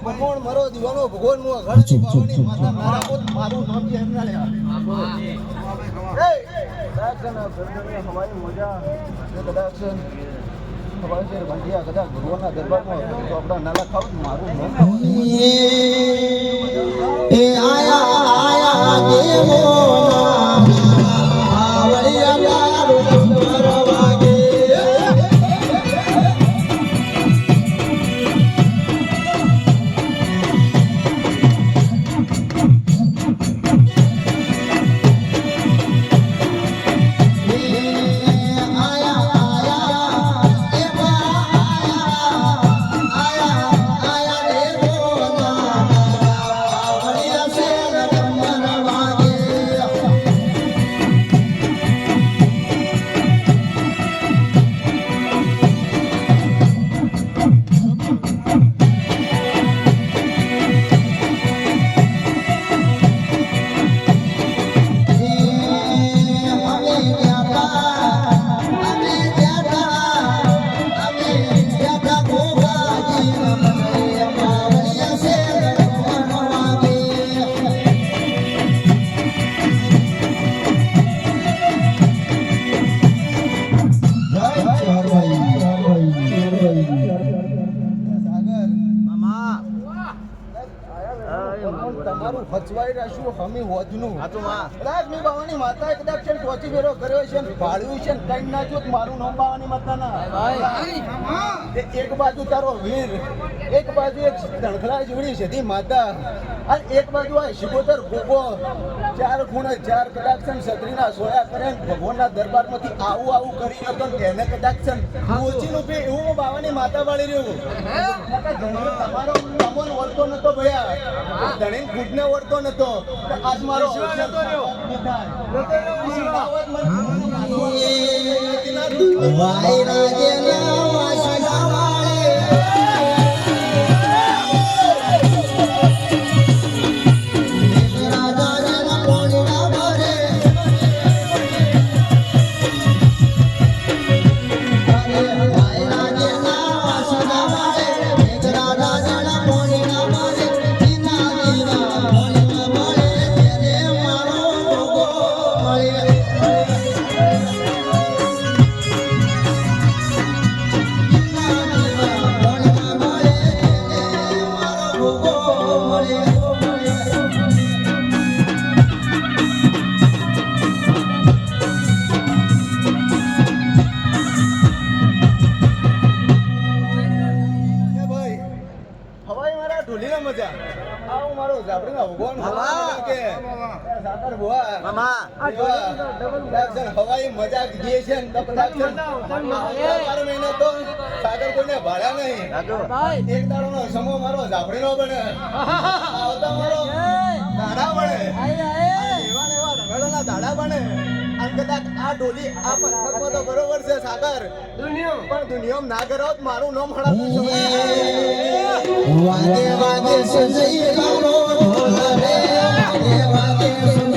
ભગવાન મારો દીવાનો ભગવાન નું ઘર ભવાની માતા મારા પોત મારું નામ જે એમના લે એ દાક્ષન ગરદનિયા હવાની મજા એ દાક્ષન હવાઈ છે ભાંડિયા કદાચ ભગવાનના દરબારમાં તો આપણા નાલા ખાવ મારું નામ એ આયા દેવો આવળિયા હચવાઈ રાખ્યું હમી હોજનું કદાચ મેં બાવાની માતા કદાચ છે ટોચી ફેરો કર્યો છે ભાળ્યું છે કઈ ના જો મારું નામ બાવાની માતા ના એક બાજુ તારો વીર એક બાજુ એક ધણખલા જીવડી છે માતા અને એક બાજુ આ શિકોતર ગોગો ચાર ખૂણે ચાર કદાચ સત્રીના સોયા કરે ભગવાનના દરબારમાંથી આવું આવું કરી હતો એને કદાચ ઓછીનું પે એવું બાવાની માતા વાળી રહ્યું તમારો તમોન વળતો નતો ભયા ધણી ખુદને વળતો નતો આજ મારો હવાઈ મજાક જે છે મહિના તો સાગર કોઈને ભાડા નહીં એક દાડો નો સમો મારો ઝાપડી નો બને આવતા મારો દાડા બને એવા દાડા બને કદાચ આ ડોલી આ પંથકમાં તો બરોબર છે સાગર પણ દુનિયામાં ના કરો મારું નામ હડાતું વાગે વાગે સજઈ કારો રે વાગે વાગે